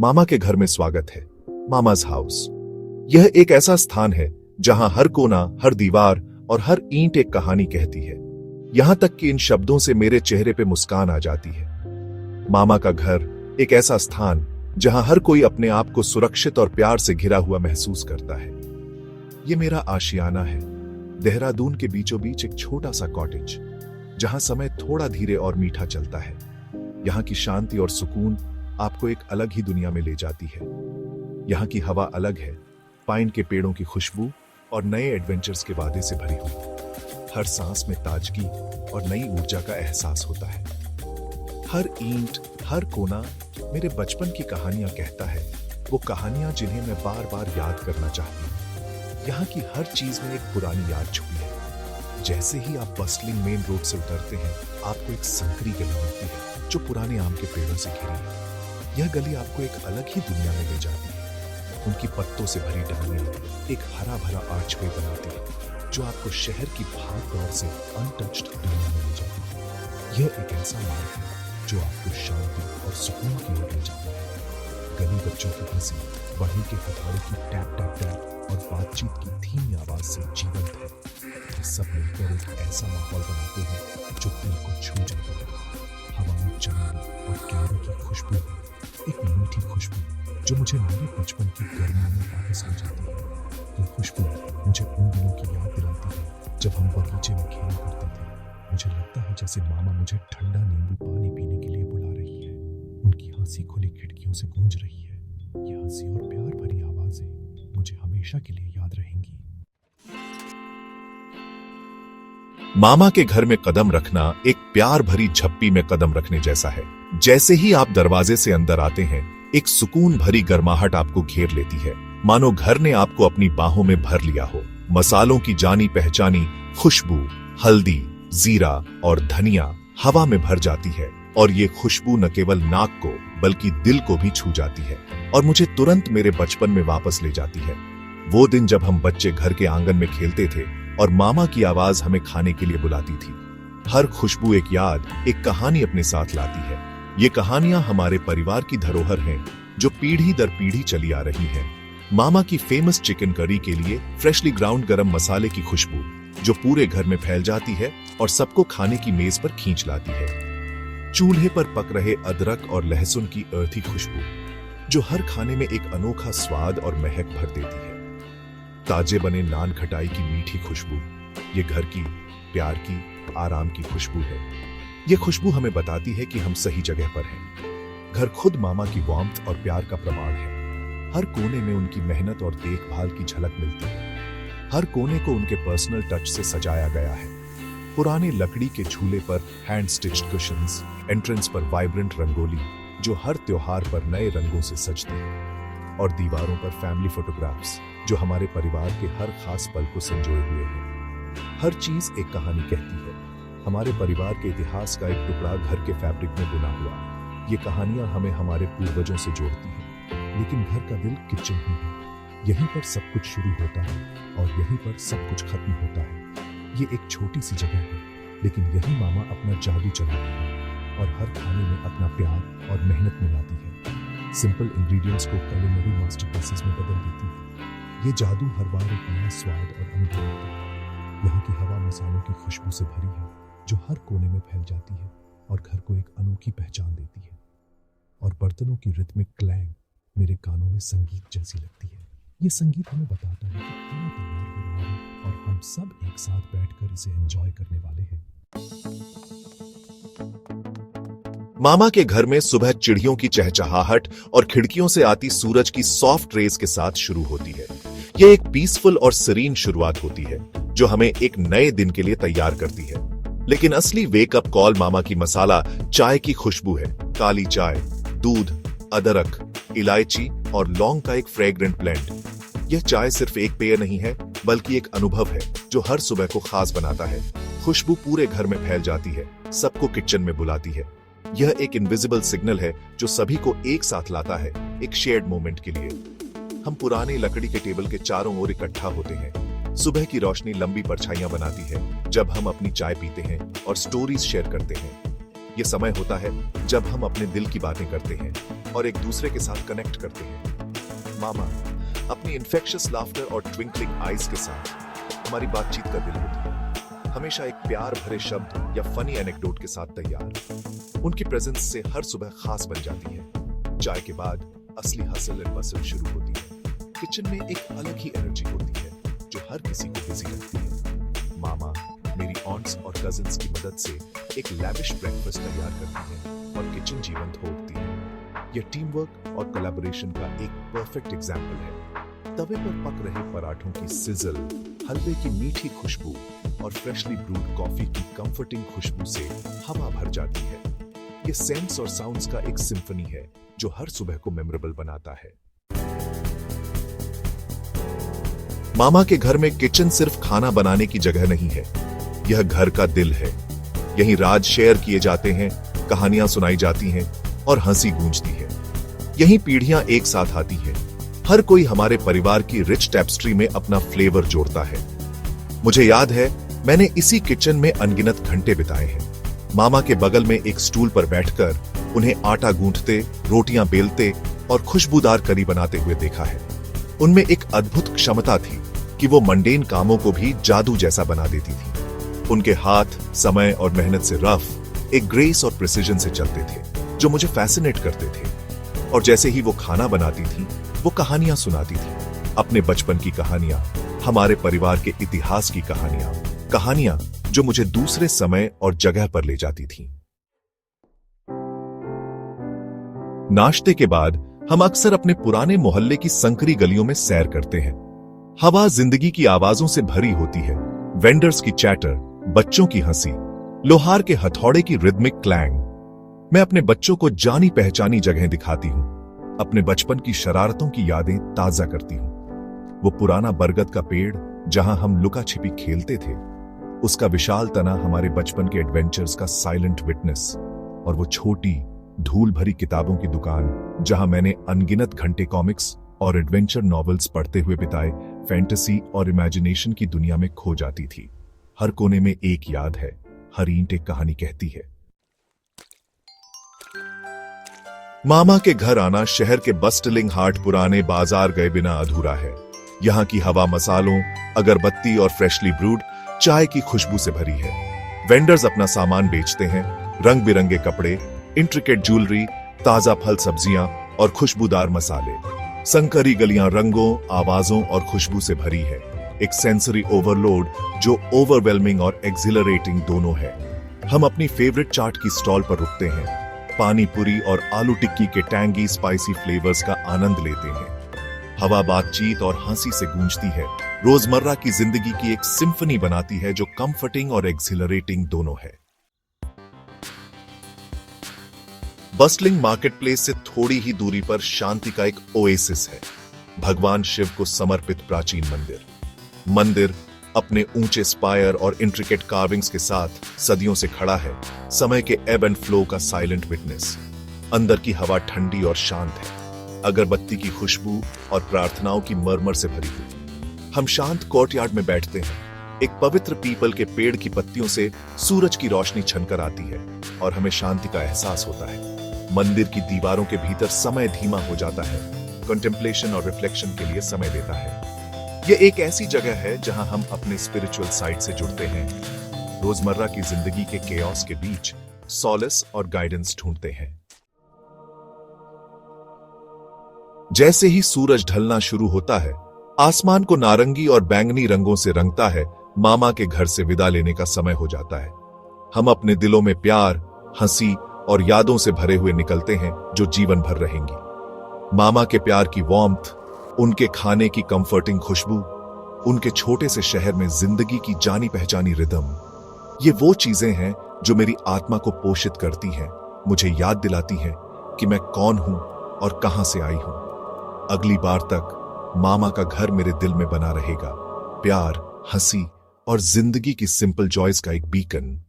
मामा के घर में स्वागत है। Mama's house. यह एक ऐसा स्थान है जहां हर कोना, हर दीवार और हर ईंट एक कहानी कहती है। यहां तक कि इन शब्दों से मेरे चेहरे पे मुस्कान आ जाती है। मामा का घर एक ऐसा स्थान जहां हर कोई अपने आप को सुरक्षित और प्यार से घिरा हुआ महसूस करता है। ये मेरा आशियाना है, देहरादून के बीचों बीच एक छोटा सा कॉटेज, जहां समय थोड़ा धीरे और मीठा चलता है। यहाँ की शांति और सुकून आपको एक अलग ही दुनिया में ले जाती है। यहाँ की हवा अलग है, पाइन के पेड़ों की खुशबू और नए एडवेंचर्स के वादे से भरी हुई। हर सांस में ताजगी और नई ऊर्जा का एहसास होता है। हर ईंट, हर कोना मेरे बचपन की कहानियां कहता है, वो कहानियां जिन्हें मैं बार बार याद करना चाहती हूँ। यहाँ की हर चीज में एक पुरानी याद छुपी है। जैसे ही आप बस्टलिंग मेन रोड से उतरते हैं, आपको एक संकरी गली मिलती है जो पुराने आम के पेड़ों से घिरी है। यह गली आपको एक अलग ही दुनिया में ले जाती है। उनकी पत्तों से भरी डालियां एक हरा भरा आर्चवे बनाती है जो आपको शहर की भाग दौड़ से अनटच्ड दुनिया में ले जाती है। यह एक ऐसा मार्ग है जो आपको शांति और सुकून की ओर ले जाता है। गली बच्चों की हंसी, बढ़ई के हथौड़े की टैप टैप टैप और बातचीत की धीमी आवाज से जीवंत है। ये सब मिलकर एक ऐसा माहौल बनाते हैं जो दिल को छू जाता है। हवा में चमेली और कैरी की खुशबू, एक मीठी खुशबू जो मुझे मेरे बचपन की गर्मियों में वापस ले जाती है। ये खुशबू मुझे उन दिनों की याद दिलाती है जब हम बगीचे में खेला करते थे। मुझे लगता है जैसे मामा मुझे ठंडा नींबू पानी पीने के लिए बुला रही है। उनकी हंसी खुली खिड़कियों से गूंज रही है। ये हंसी और प्यार भरी आवाजें मुझे हमेशा के लिए याद रहेंगी। मामा के घर में कदम रखना एक प्यार भरी झप्पी में कदम रखने जैसा है। जैसे ही आप दरवाजे से अंदर आते हैं, एक सुकून भरी गर्माहट आपको घेर लेती है, मानो घर ने आपको अपनी बाहों में भर लिया हो। मसालों की जानी पहचानी खुशबू, हल्दी, जीरा और धनिया हवा में भर जाती है और ये खुशबू न केवल नाक को बल्कि दिल को भी छू जाती है और मुझे तुरंत मेरे बचपन में वापस ले जाती है। वो दिन जब हम बच्चे घर के आंगन में खेलते थे और मामा की आवाज हमें खाने के लिए बुलाती थी। हर खुशबू एक याद, एक कहानी अपने साथ लाती है। ये कहानियां हमारे परिवार की धरोहर हैं जो पीढ़ी दर पीढ़ी चली आ रही हैं। मामा की फेमस चिकन करी के लिए फ्रेशली ग्राउंड गरम मसाले की खुशबू जो पूरे घर में फैल जाती है और सबको खाने की मेज पर खींच लाती है। चूल्हे पर पक रहे अदरक और लहसुन की अर्थी खुशबू जो हर खाने में एक अनोखा स्वाद और महक भर देती है। ताजे बने नान खटाई की मीठी खुशबू, ये घर की, प्यार की, आराम की खुशबू है। ये खुशबू हमें बताती है कि हम सही जगह पर हैं। घर खुद मामा की वार्मथ और प्यार का प्रमाण है। हर कोने में उनकी मेहनत और देखभाल की झलक मिलती है। हर कोने को उनके पर्सनल टच से सजाया गया है। पुराने लकड़ी के झूले पर हैंड स्टिच्ड कुशन्स, एंट्रेंस पर वाइब्रेंट रंगोली जो हर त्योहार पर नए रंगों से सजती है, और दीवारों पर फैमिली फोटोग्राफ्स जो हमारे परिवार के हर खास पल को संजोए हुए हैं। हर चीज एक कहानी कहती है। हमारे परिवार के इतिहास का एक टुकड़ा घर के फैब्रिक में बुना हुआ। ये कहानियां हमें हमारे पूर्वजों से जोड़ती हैं। लेकिन घर का दिल किचन ही है। यहीं पर सब कुछ शुरू होता है और यहीं पर सब कुछ खत्म होता है। ये एक छोटी सी जगह है, लेकिन यही मामा अपना जादू चलाती है और हर खाने में अपना प्यार और मेहनत मिलाती है। सिंपल इंग्रेडिएंट्स को culinary मास्टरपीसेस में बदल देती है। ये जादू हर बार एक नया स्वाद और अनुभव देता है। यहाँ की हवा मसालों की खुशबू से भरी है जो हर कोने में फैल जाती है और घर को एक अनोखी पहचान देती है। और बर्तनों की रिथमिक क्लैंग मेरे कानों में संगीत जैसी लगती है। ये संगीत हमें बताता है कि खाना तैयार हो रहा है और हम सब एक साथ बैठकर इसे एंजॉय करने वाले हैं। मामा के घर में सुबह चिड़ियों की चहचहाहट और खिड़कियों से आती सूरज की सॉफ्ट रेज के साथ शुरू होती है। यह एक पीसफुल और सीरीन शुरुआत होती है जो हमें एक नए दिन के लिए तैयार करती है। लेकिन असली वेकअप कॉल मामा की मसाला चाय की खुशबू है। काली चाय, दूध, अदरक, इलायची और लौंग का एक फ्रेग्रेंट ब्लेंड। यह चाय सिर्फ एक पेय नहीं है बल्कि एक अनुभव है जो हर सुबह को खास बनाता है। खुशबू पूरे घर में फैल जाती है, सबको किचन में बुलाती है। यह एक इनविजिबल सिग्नल है जो सभी को एक साथ लाता है, एक शेयर्ड मोमेंट के लिए। हम पुराने लकड़ी के टेबल के चारों ओर इकट्ठा होते हैं। सुबह की रोशनी लंबी परछाइयां बनाती है जब हम अपनी चाय पीते हैं और स्टोरीज शेयर करते हैं। यह समय होता है जब हम अपने दिल की बातें करते हैं। और एक दूसरे के साथ कनेक्ट करते हैं। मामा अपनी इन्फेक्शियस लाफ्टर और ट्विंकलिंग आईज के साथ हमारी बातचीत का दिल होती है, हमेशा एक प्यार भरे शब्द या फनी एनेक्डोट के साथ तैयार। उनकी प्रेजेंस से हर सुबह खास बन जाती है। चाय के बाद असली हसल एंड बसल शुरू होती है। किचन में एक अलग ही एनर्जी होती है जो हर किसी को बिजी रखती है। मामा मेरी ऑन्ट्स और कजिन्स की मदद से एक लैविश ब्रेकफास्ट तैयार करती है और किचन जीवंत हो उठती है। यह टीम वर्क और कोलैबोरेशन का एक परफेक्ट एग्जाम्पल है। तवे पर पक रहे पराठों की सिजल, हलवे की मीठी खुशबू और फ्रेशली ब्रूड कॉफी की कंफर्टिंग खुशबू से हवा भर जाती है। ये सेंट्स और साउंड्स का एक सिम्फनी है जो हर सुबह को मेमोरेबल बनाता है। मामा के घर में किचन सिर्फ खाना बनाने की जगह नहीं है, यह घर का दिल है। यहीं राज शेयर किए जाते हैं, कहानियां सुनाई जाती हैं और हंसी गूंजती है। यहीं पीढ़ियां एक साथ आती हैं। हर कोई हमारे परिवार की रिच टेपेस्ट्री में अपना फ्लेवर जोड़ता है। मुझे याद है मैंने इसी किचन में अनगिनत घंटे बिताए हैं। मामा के बगल में एक स्टूल पर बैठकर उन्हें आटा गूंथते, रोटियां बेलते और खुशबूदार करी बनाते हुए देखा है। उनमें एक अद्भुत क्षमता थी कि वो मंडेन कामों को भी जादू जैसा बना देती थी। उनके हाथ समय और मेहनत से रफ, एक ग्रेस और प्रिसिजन से चलते थे जो मुझे फैसिनेट करते थे। और जैसे ही वो खाना बनाती थी, वो कहानियां सुनाती थी, अपने बचपन की कहानियां, हमारे परिवार के इतिहास की कहानियां जो मुझे दूसरे समय और जगह पर ले जाती थी। नाश्ते के बाद हम अक्सर अपने पुराने मोहल्ले की संकरी गलियों में सैर करते हैं। हवा जिंदगी की आवाजों से भरी होती है। वेंडर्स की चैटर, बच्चों की हंसी, लोहार के हथौड़े की रिदमिक क्लैंग। मैं अपने बच्चों को जानी पहचानी जगहें दिखाती हूं, अपने बचपन की शरारतों की यादें ताजा करती हूं। वो पुराना बरगद का पेड़ जहां हम लुका छिपी खेलते थे, उसका विशाल तना हमारे बचपन के एडवेंचर्स का साइलेंट विटनेस, और वो छोटी धूल भरी किताबों की दुकान जहां मैंने अनगिनत घंटे कॉमिक्स और एडवेंचर नॉवेल्स पढ़ते हुए बिताए, फैंटेसी और इमेजिनेशन की दुनिया में खो जाती थी। हर कोने में एक याद है, हर ईंट एक कहानी कहती है। मामा के घर आना शहर के बस्टलिंग हार्ट पुराने बाजार गए बिना अधूरा है। यहाँ की हवा मसालों, अगरबत्ती और फ्रेशली ब्रूड चाय की खुशबू से भरी है। वेंडर्स अपना सामान बेचते हैं, रंग बिरंगे कपड़े, इंट्रिकेट ज्वेलरी, ताजा फल सब्जियां और खुशबूदार मसाले। संकरी गलियां रंगों, आवाजों और खुशबू से भरी है। एक सेंसरी ओवरलोड जो ओवरवेलमिंग और एक्सिलरेटिंग दोनों है। हम अपनी फेवरेट चाट की स्टॉल पर रुकते हैं, पानी पूरी और आलू टिक्की के टैंगी स्पाइसी फ्लेवर्स का आनंद लेते हैं। हवा बातचीत और हंसी से गूंजती है, रोजमर्रा की जिंदगी की एक सिम्फनी बनाती है जो कंफर्टिंग और एक्सिलरेटिंग दोनों है। बस्टलिंग मार्केट प्लेस से थोड़ी ही दूरी पर शांति का एक ओएसिस है। भगवान शिव को समर्पित प्राचीन मंदिर अपने ऊंचे स्पायर और इंट्रिकेट कार्विंग्स के साथ सदियों से खड़ा है, समय के एब एंड फ्लो का साइलेंट विटनेस। अंदर की हवा ठंडी और शांत है, अगरबत्ती की खुशबू और प्रार्थनाओं की मरमर से भरी हुई। हम शांत कोर्टयार्ड में बैठते हैं। एक पवित्र पीपल के पेड़ की पत्तियों से सूरज की रोशनी छनकर आती है और हमें शांति का एहसास होता है। मंदिर की दीवारों के भीतर समय धीमा हो जाता है, कंटेम्पलेशन और रिफ्लेक्शन के लिए समय देता है। यह एक ऐसी जगह है जहां हम अपने स्पिरिचुअल साइड से जुड़ते हैं, रोजमर्रा की जिंदगी के केओस के बीच सॉलेस और गाइडेंस ढूंढते हैं। जैसे ही सूरज ढलना शुरू होता है, आसमान को नारंगी और बैंगनी रंगों से रंगता है। मामा के घर से विदा लेने का समय हो जाता है। हम अपने दिलों में प्यार, हंसी और यादों से भरे हुए निकलते हैं जो जीवन भर रहेंगी। मामा के प्यार की वार्मथ, उनके खाने की कंफर्टिंग खुशबू, उनके छोटे से शहर में जिंदगी की जानी पहचानी रिदम, ये वो चीजें हैं जो मेरी आत्मा को पोषित करती हैं, मुझे याद दिलाती हैं कि मैं कौन हूं और कहां से आई हूं। अगली बार तक मामा का घर मेरे दिल में बना रहेगा, प्यार, हंसी और जिंदगी की सिंपल जॉयज का एक बीकन।